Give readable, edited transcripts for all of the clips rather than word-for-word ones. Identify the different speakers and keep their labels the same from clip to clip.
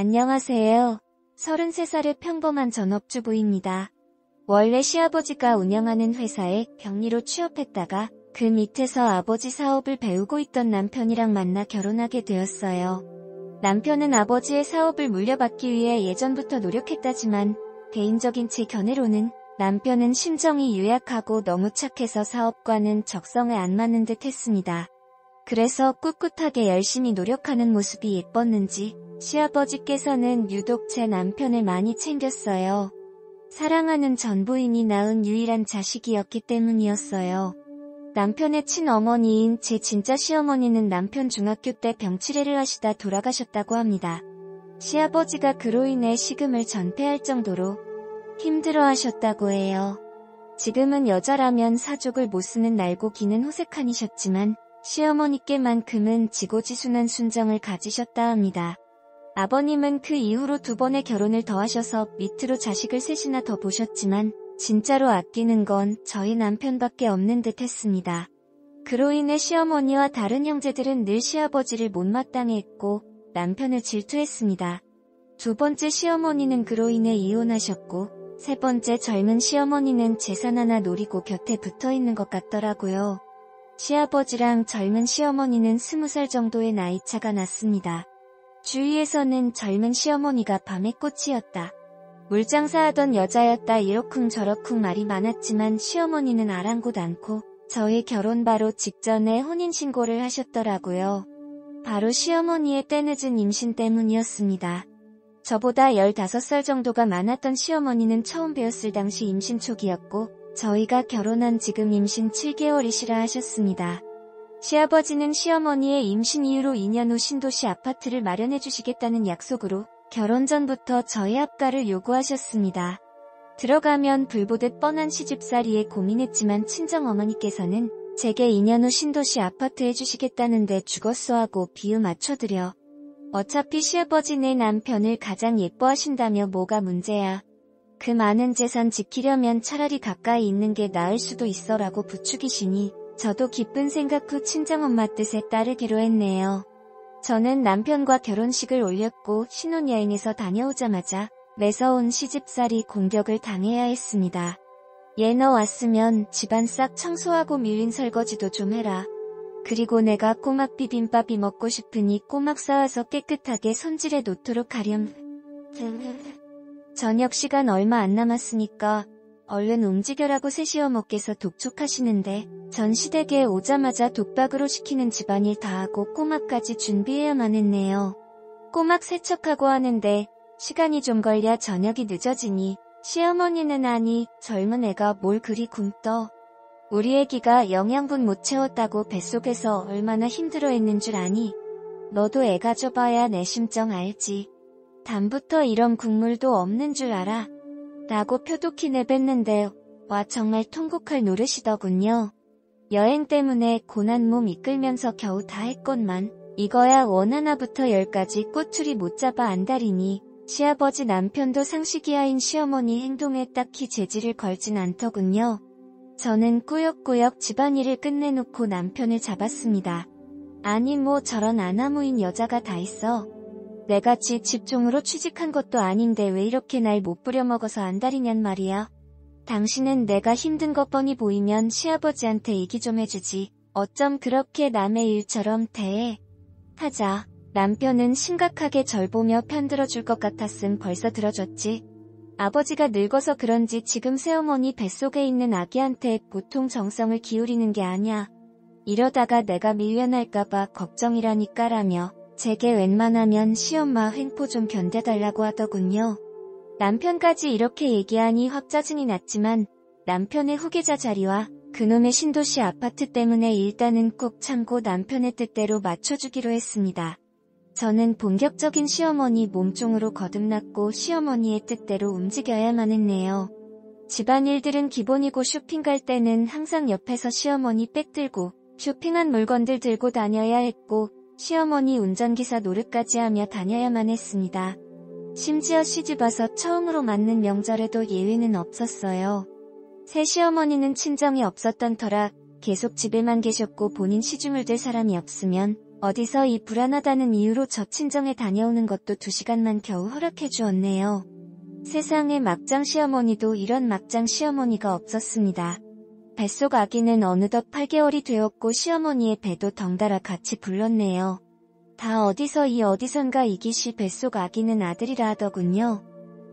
Speaker 1: 안녕하세요. 33살의 평범한 전업주부입니다. 원래 시아버지가 운영하는 회사에 격리로 취업했다가 그 밑에서 아버지 사업을 배우고 있던 남편이랑 만나 결혼하게 되었어요. 남편은 아버지의 사업을 물려받기 위해 예전부터 노력했다지만 개인적인 제 견해로는 남편은 심정이 유약하고 너무 착해서 사업과는 적성에 안 맞는 듯 했습니다. 그래서 꿋꿋하게 열심히 노력하는 모습이 예뻤는지 시아버지께서는 유독 제 남편을 많이 챙겼어요. 사랑하는 전부인이 낳은 유일한 자식이었기 때문이었어요. 남편의 친어머니인 제 진짜 시어머니는 남편 중학교 때 병치레를 하시다 돌아가셨다고 합니다. 시아버지가 그로 인해 식음을 전폐할 정도로 힘들어하셨다고 해요. 지금은 여자라면 사족을 못 쓰는 날고 기는 호색한이셨지만 시어머니께만큼은 지고지순한 순정을 가지셨다 합니다. 아버님은 그 이후로 2번의 결혼을 더 하셔서 밑으로 자식을 셋이나 더 보셨지만 진짜로 아끼는 건 저희 남편밖에 없는 듯 했습니다. 그로 인해 시어머니와 다른 형제들은 늘 시아버지를 못마땅해 했고 남편을 질투했습니다. 2번째 시어머니는 그로 인해 이혼하셨고 3번째 젊은 시어머니는 재산 하나 노리고 곁에 붙어있는 것 같더라고요. 시아버지랑 젊은 시어머니는 20살 정도의 나이차가 났습니다. 주위에서는 젊은 시어머니가 밤의 꽃이었다. 물장사하던 여자였다 이러쿵저러쿵 말이 많았지만 시어머니는 아랑곳 않고 저희 결혼 바로 직전에 혼인신고를 하셨더라고요. 바로 시어머니의 때늦은 임신 때문이었습니다. 저보다 15살 정도가 많았던 시어머니는 처음 뵈었을 당시 임신 초기였고 저희가 결혼한 지금 임신 7개월이시라 하셨습니다. 시아버지는 시어머니의 임신 이후로 2년 후 신도시 아파트를 마련해 주시겠다는 약속으로 결혼 전부터 저희 합가를 요구하셨습니다. 들어가면 불보듯 뻔한 시집살이에 고민했지만 친정어머니께서는 제게 2년 후 신도시 아파트 해주시겠다는데 죽었어 하고 비유 맞춰드려. 어차피 시아버지 내 남편을 가장 예뻐하신다며 뭐가 문제야. 그 많은 재산 지키려면 차라리 가까이 있는 게 나을 수도 있어 라고 부추기시니 저도 기쁜 생각 후 친정엄마 뜻에 따르기로 했네요. 저는 남편과 결혼식을 올렸고 신혼여행에서 다녀오자마자 매서운 시집살이 공격을 당해야 했습니다. 얘 너 왔으면 집안 싹 청소하고 밀린 설거지도 좀 해라. 그리고 내가 꼬막 비빔밥이 먹고 싶으니 꼬막 싸와서 깨끗하게 손질해 놓도록 하렴. 저녁 시간 얼마 안 남았으니까 얼른 움직여라고 새시어머께서 독촉하시는데 전 시댁에 오자마자 독박으로 시키는 집안일 다 하고 꼬막까지 준비해야만 했네요. 꼬막 세척하고 하는데 시간이 좀 걸려 저녁이 늦어지니 시어머니는 아니 젊은 애가 뭘 그리 굶떠. 우리 애기가 영양분 못 채웠다고 뱃속에서 얼마나 힘들어했는 줄 아니? 너도 애 가져봐야 내 심정 알지. 담부터 이런 국물도 없는 줄 알아. 라고 표독히 내뱉는데 와 정말 통곡할 노릇이더군요. 여행 때문에 고난 몸 이끌면서 겨우 다 했건만 이거야 원 하나부터 10까지 꼬투리 못 잡아 안달이니 시아버지 남편도 상식이하인 시어머니 행동에 딱히 재질을 걸진 않더군요. 저는 꾸역꾸역 집안일을 끝내놓고 남편을 잡았습니다. 아니 뭐 저런 아나무인 여자가 다 있어. 내가 집종으로 취직한 것도 아닌데 왜 이렇게 날 못 부려먹어서 안달이냔 말이야. 당신은 내가 힘든 것 뻔히 보이면 시아버지한테 얘기 좀 해주지. 어쩜 그렇게 남의 일처럼 대해. 하자. 남편은 심각하게 절 보며 편들어줄 것 같았음 벌써 들어줬지. 아버지가 늙어서 그런지 지금 새어머니 뱃속에 있는 아기한테 보통 정성을 기울이는 게 아냐. 이러다가 내가 밀려날까봐 걱정이라니까라며 제게 웬만하면 시엄마 횡포 좀 견뎌달라고 하더군요. 남편까지 이렇게 얘기하니 확 짜증이 났지만 남편의 후계자 자리와 그놈의 신도시 아파트 때문에 일단은 꾹 참고 남편의 뜻대로 맞춰주기로 했습니다. 저는 본격적인 시어머니 몸종으로 거듭났고 시어머니의 뜻대로 움직여야만 했네요. 집안일들은 기본이고 쇼핑 갈 때는 항상 옆에서 시어머니 백 들고 쇼핑한 물건들 들고 다녀야 했고 시어머니 운전기사 노릇까지 하며 다녀야만 했습니다. 심지어 시집와서 처음으로 맞는 명절에도 예외는 없었어요. 새 시어머니는 친정이 없었던 터라 계속 집에만 계셨고 본인 시중을 들 사람이 없으면 어디서 이 불안하다는 이유로 저 친정에 다녀오는 것도 2시간만 겨우 허락해 주었네요. 세상에 막장 시어머니도 이런 막장 시어머니가 없었습니다. 뱃속 아기는 어느덧 8개월이 되었고 시어머니의 배도 덩달아 같이 불렀네요. 다 어디선가 이기씨 뱃속 아기는 아들이라 하더군요.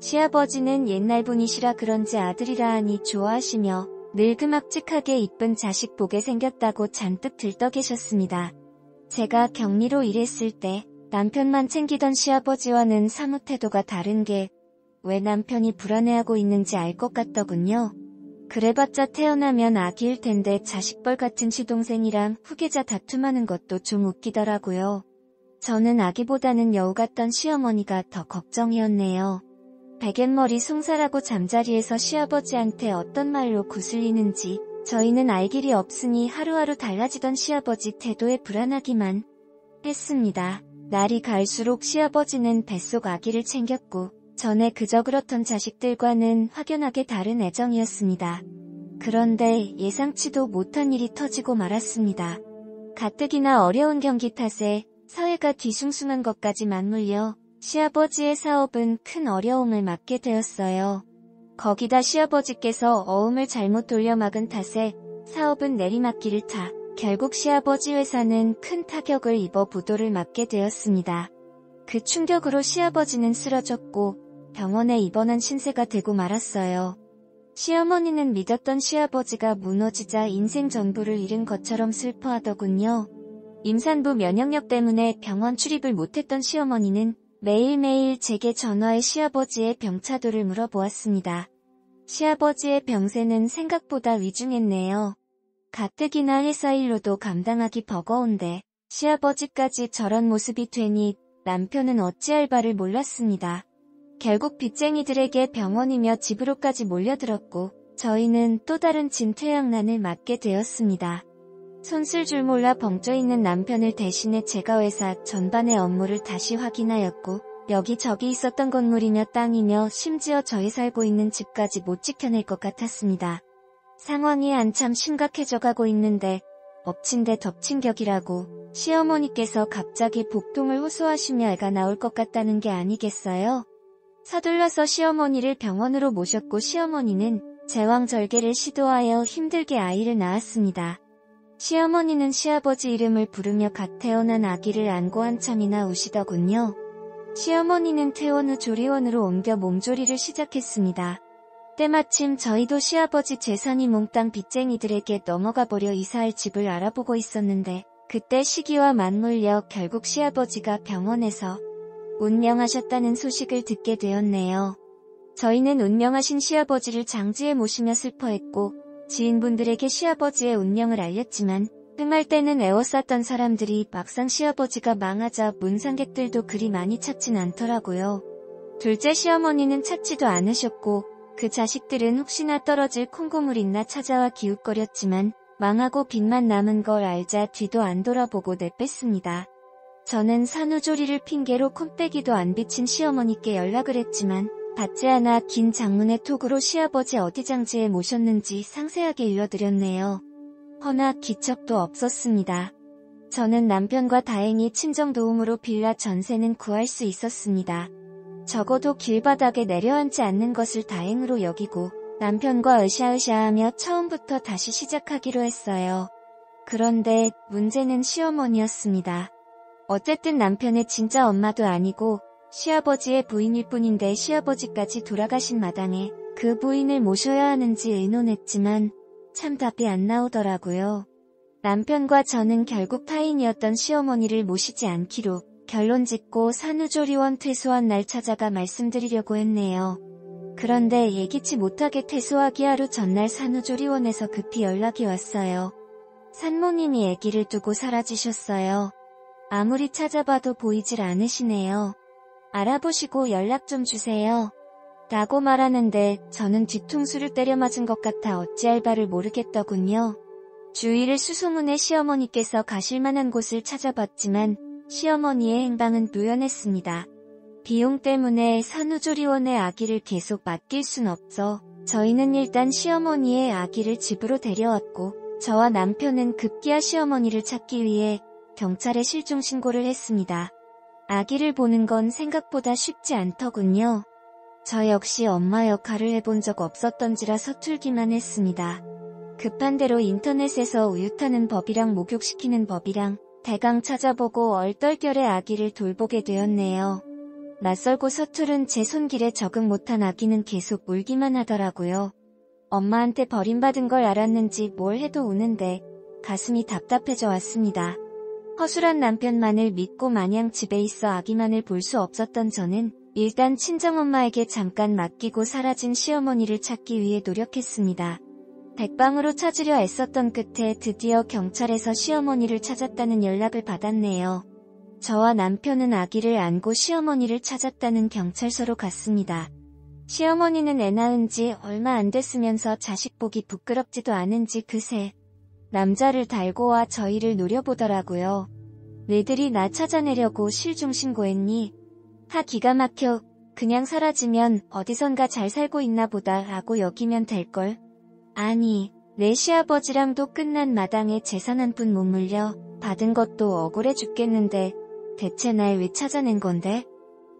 Speaker 1: 시아버지는 옛날 분이시라 그런지 아들이라 하니 좋아하시며 늘 그막직하게 이쁜 자식 보게 생겼다고 잔뜩 들떠 계셨습니다. 제가 격리로 일했을 때 남편만 챙기던 시아버지와는 사뭇 태도가 다른 게 왜 남편이 불안해하고 있는지 알 것 같더군요. 그래봤자 태어나면 아기일 텐데 자식벌 같은 시동생이랑 후계자 다툼하는 것도 좀 웃기더라고요. 저는 아기보다는 여우 같던 시어머니가 더 걱정이었네요. 베갯머리 숭사라고 잠자리에서 시아버지한테 어떤 말로 구슬리는지 저희는 알 길이 없으니 하루하루 달라지던 시아버지 태도에 불안하기만 했습니다. 날이 갈수록 시아버지는 뱃속 아기를 챙겼고 전에 그저 그렇던 자식들과는 확연하게 다른 애정이었습니다. 그런데 예상치도 못한 일이 터지고 말았습니다. 가뜩이나 어려운 경기 탓에 사회가 뒤숭숭한 것까지 맞물려 시아버지의 사업은 큰 어려움을 맞게 되었어요. 거기다 시아버지께서 어음을 잘못 돌려막은 탓에 사업은 내리막길을 타 결국 시아버지 회사는 큰 타격을 입어 부도를 맞게 되었습니다. 그 충격으로 시아버지는 쓰러졌고 병원에 입원한 신세가 되고 말았어요. 시어머니는 믿었던 시아버지가 무너지자 인생 전부를 잃은 것처럼 슬퍼하더군요. 임산부 면역력 때문에 병원 출입을 못했던 시어머니는 매일매일 제게 전화해 시아버지의 병차도를 물어보았습니다. 시아버지의 병세는 생각보다 위중했네요. 가뜩이나 회사 일로도 감당하기 버거운데 시아버지까지 저런 모습이 되니 남편은 어찌할 바를 몰랐습니다. 결국 빚쟁이들에게 병원이며 집으로까지 몰려들었고 저희는 또 다른 진퇴양난을 맞게 되었습니다. 손쓸 줄 몰라 벙쪄있는 남편을 대신해 제가 회사 전반의 업무를 다시 확인하였고 여기저기 있었던 건물이며 땅이며 심지어 저희 살고 있는 집까지 못 지켜낼 것 같았습니다. 상황이 한참 심각해져 가고 있는데 엎친 데 덮친 격이라고 시어머니께서 갑자기 복통을 호소하시며 애가 나올 것 같다는 게 아니겠어요? 서둘러서 시어머니를 병원으로 모셨고 시어머니는 제왕절개를 시도하여 힘들게 아이를 낳았습니다. 시어머니는 시아버지 이름을 부르며 갓 태어난 아기를 안고 한참이나 우시더군요. 시어머니는 퇴원 후 조리원으로 옮겨 몸조리를 시작했습니다. 때마침 저희도 시아버지 재산이 몽땅 빚쟁이들에게 넘어가 버려 이사할 집을 알아보고 있었는데 그때 시기와 맞물려 결국 시아버지가 병원에서 운명하셨다는 소식을 듣게 되었네요. 저희는 운명하신 시아버지를 장지에 모시며 슬퍼했고 지인분들에게 시아버지의 운명을 알렸지만 흠할 때는 애워쌌던 사람들이 막상 시아버지가 망하자 문상객들도 그리 많이 찾진 않더라고요. 둘째 시어머니는 찾지도 않으셨고 그 자식들은 혹시나 떨어질 콩고물 있나 찾아와 기웃거렸지만 망하고 빚만 남은 걸 알자 뒤도 안 돌아보고 내뺐습니다. 저는 산후조리를 핑계로 콧배기도 안 비친 시어머니께 연락을 했지만 받지 않아 긴 장문의 톡으로 시아버지 어디 장지에 모셨는지 상세하게 일러드렸네요. 허나 기척도 없었습니다. 저는 남편과 다행히 친정도움으로 빌라 전세는 구할 수 있었습니다. 적어도 길바닥에 내려앉지 않는 것을 다행으로 여기고 남편과 으쌰으쌰하며 처음부터 다시 시작하기로 했어요. 그런데 문제는 시어머니였습니다. 어쨌든 남편의 진짜 엄마도 아니고 시아버지의 부인일 뿐인데 시아버지까지 돌아가신 마당에 그 부인을 모셔야 하는지 의논했지만 참 답이 안 나오더라고요. 남편과 저는 결국 타인이었던 시어머니를 모시지 않기로 결론 짓고 산후조리원 퇴소한 날 찾아가 말씀드리려고 했네요. 그런데 예기치 못하게 퇴소하기 하루 전날 산후조리원에서 급히 연락이 왔어요. 산모님이 아기를 두고 사라지셨어요. 아무리 찾아봐도 보이질 않으시네요. 알아보시고 연락 좀 주세요. 라고 말하는데 저는 뒤통수를 때려 맞은 것 같아 어찌할 바를 모르겠더군요. 주위를 수소문해 시어머니께서 가실 만한 곳을 찾아봤지만 시어머니의 행방은 묘연했습니다. 비용 때문에 산후조리원의 아기를 계속 맡길 순 없어 저희는 일단 시어머니의 아기를 집으로 데려왔고 저와 남편은 급기야 시어머니를 찾기 위해 경찰에 실종 신고를 했습니다. 아기를 보는 건 생각보다 쉽지 않더군요. 저 역시 엄마 역할을 해본 적 없었던지라 서툴기만 했습니다. 급한 대로 인터넷에서 우유 타는 법이랑 목욕시키는 법이랑 대강 찾아보고 얼떨결에 아기를 돌보게 되었네요. 낯설고 서투른 제 손길에 적응 못한 아기는 계속 울기만 하더라고요. 엄마한테 버림받은 걸 알았는지 뭘 해도 우는데 가슴이 답답해져 왔습니다. 허술한 남편만을 믿고 마냥 집에 있어 아기만을 볼 수 없었던 저는 일단 친정엄마에게 잠깐 맡기고 사라진 시어머니를 찾기 위해 노력했습니다. 백방으로 찾으려 애썼던 끝에 드디어 경찰에서 시어머니를 찾았다는 연락을 받았네요. 저와 남편은 아기를 안고 시어머니를 찾았다는 경찰서로 갔습니다. 시어머니는 애 낳은 지 얼마 안 됐으면서 자식 보기 부끄럽지도 않은지 그새 남자를 달고 와 저희를 노려보더라고요. 너희들이 나 찾아내려고 실종 신고했니? 기가 막혀. 그냥 사라지면 어디선가 잘 살고 있나 보다 라고 여기면 될걸. 아니, 내 시아버지랑도 끝난 마당에 재산 한 푼 못 물려 받은 것도 억울해 죽겠는데 대체 날 왜 찾아낸 건데?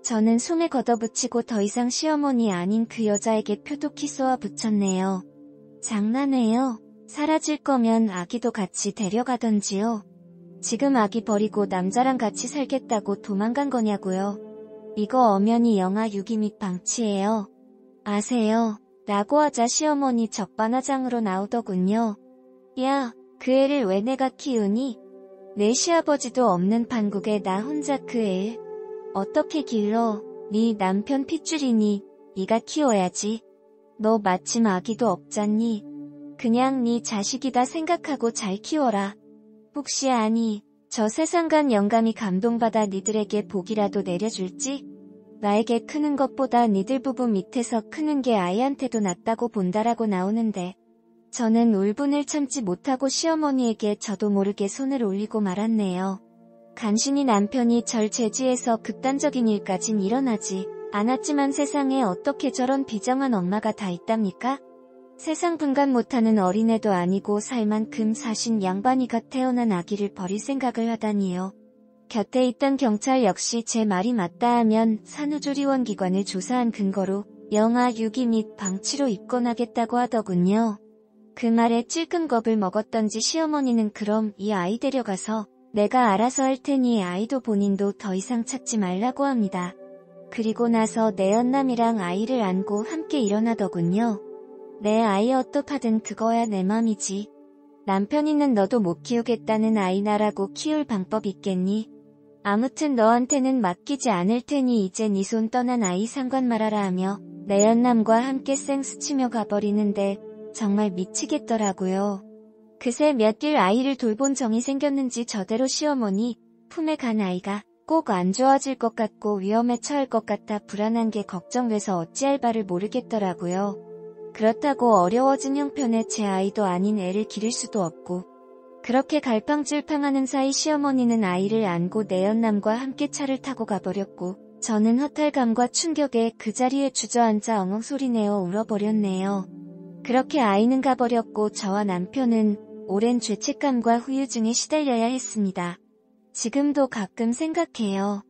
Speaker 1: 저는 손에 걷어붙이고 더 이상 시어머니 아닌 그 여자에게 표독히 쏘아 붙였네요. 장난해요. 사라질 거면 아기도 같이 데려가던지요. 지금 아기 버리고 남자랑 같이 살겠다고 도망간 거냐고요. 이거 엄연히 영아 유기 및 방치예요. 아세요? 라고 하자 시어머니 적반하장으로 나오더군요. 야, 그 애를 왜 내가 키우니? 내 시아버지도 없는 판국에 나 혼자 그 애. 어떻게 길러? 네 남편 핏줄이니 네가 키워야지. 너 마침 아기도 없잖니? 그냥 네 자식이다 생각하고 잘 키워라. 혹시 아니, 저 세상간 영감이 감동받아 니들에게 복이라도 내려줄지? 나에게 크는 것보다 니들 부부 밑에서 크는 게 아이한테도 낫다고 본다라고 나오는데 저는 울분을 참지 못하고 시어머니에게 저도 모르게 손을 올리고 말았네요. 간신히 남편이 절 제지해서 극단적인 일까진 일어나지 않았지만 세상에 어떻게 저런 비정한 엄마가 다 있답니까? 세상 분간 못하는 어린애도 아니고 살 만큼 사신 양반이가 태어난 아기를 버릴 생각을 하다니요. 곁에 있던 경찰 역시 제 말이 맞다 하면 산후조리원 기관을 조사한 근거로 영아 유기 및 방치로 입건하겠다고 하더군요. 그 말에 찔끔 겁을 먹었던지 시어머니는 그럼 이 아이 데려가서 내가 알아서 할 테니 아이도 본인도 더 이상 찾지 말라고 합니다. 그리고 나서 내연남이랑 아이를 안고 함께 일어나더군요. 내 아이 어떡하든 그거야 내 맘이지. 남편이는 너도 못 키우겠다는 아이 나라고 키울 방법 있겠니? 아무튼 너한테는 맡기지 않을 테니 이제 네 손 떠난 아이 상관 말아라 하며 내연남과 함께 쌩스치며 가버리는데 정말 미치겠더라고요. 그새 몇길 아이를 돌본 정이 생겼는지 저대로 시어머니 품에 간 아이가 꼭 안 좋아질 것 같고 위험에 처할 것 같아 불안한 게 걱정돼서 어찌할 바를 모르겠더라고요. 그렇다고 어려워진 형편에 제 아이도 아닌 애를 기를 수도 없고 그렇게 갈팡질팡하는 사이 시어머니는 아이를 안고 내연남과 함께 차를 타고 가버렸고 저는 허탈감과 충격에 그 자리에 주저앉아 엉엉 소리내어 울어버렸네요. 그렇게 아이는 가버렸고 저와 남편은 오랜 죄책감과 후유증에 시달려야 했습니다. 지금도 가끔 생각해요.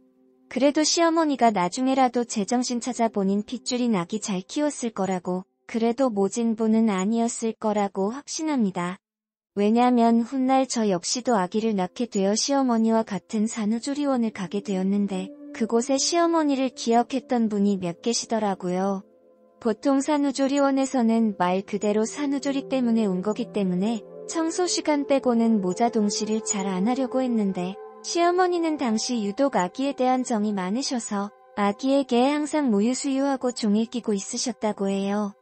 Speaker 1: 그래도 시어머니가 나중에라도 제정신 찾아 본인 핏줄인 아기 잘 키웠을 거라고 그래도 모진 분은 아니었을 거라고 확신합니다. 왜냐면 훗날 저 역시도 아기를 낳게 되어 시어머니와 같은 산후조리원을 가게 되었는데 그곳에 시어머니를 기억했던 분이 몇 계시더라고요. 보통 산후조리원에서는 말 그대로 산후조리 때문에 온 거기 때문에 청소 시간 빼고는 모자 동시를 잘 안 하려고 했는데 시어머니는 당시 유독 아기에 대한 정이 많으셔서 아기에게 항상 모유 수유하고 종일 끼고 있으셨다고 해요.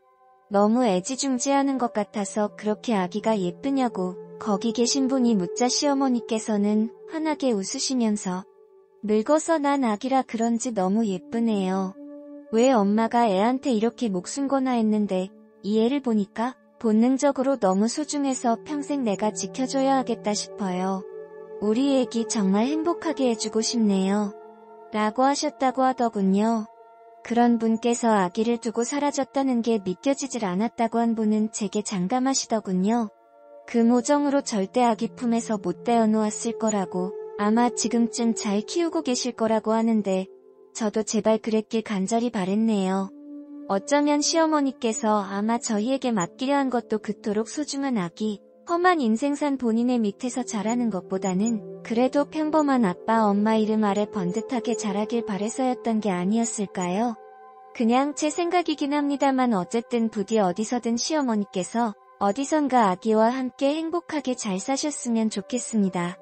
Speaker 1: 너무 애지중지하는 것 같아서 그렇게 아기가 예쁘냐고 거기 계신 분이 묻자 시어머니께서는 환하게 웃으시면서 늙어서 난 아기라 그런지 너무 예쁘네요. 왜 엄마가 애한테 이렇게 목숨 거나 했는데 이 애를 보니까 본능적으로 너무 소중해서 평생 내가 지켜줘야 하겠다 싶어요. 우리 애기 정말 행복하게 해주고 싶네요. 라고 하셨다고 하더군요. 그런 분께서 아기를 두고 사라졌다는 게 믿겨지질 않았다고 한 분은 제게 장담하시더군요. 그 모정으로 절대 아기 품에서 못 떼어 놓았을 거라고 아마 지금쯤 잘 키우고 계실 거라고 하는데 저도 제발 그랬길 간절히 바랬네요. 어쩌면 시어머니께서 아마 저희에게 맡기려 한 것도 그토록 소중한 아기, 험한 인생산 본인의 밑에서 자라는 것보다는 그래도 평범한 아빠 엄마 이름 아래 번듯하게 자라길 바래서였던 게 아니었을까요? 그냥 제 생각이긴 합니다만 어쨌든 부디 어디서든 시어머니께서 어디선가 아기와 함께 행복하게 잘 사셨으면 좋겠습니다.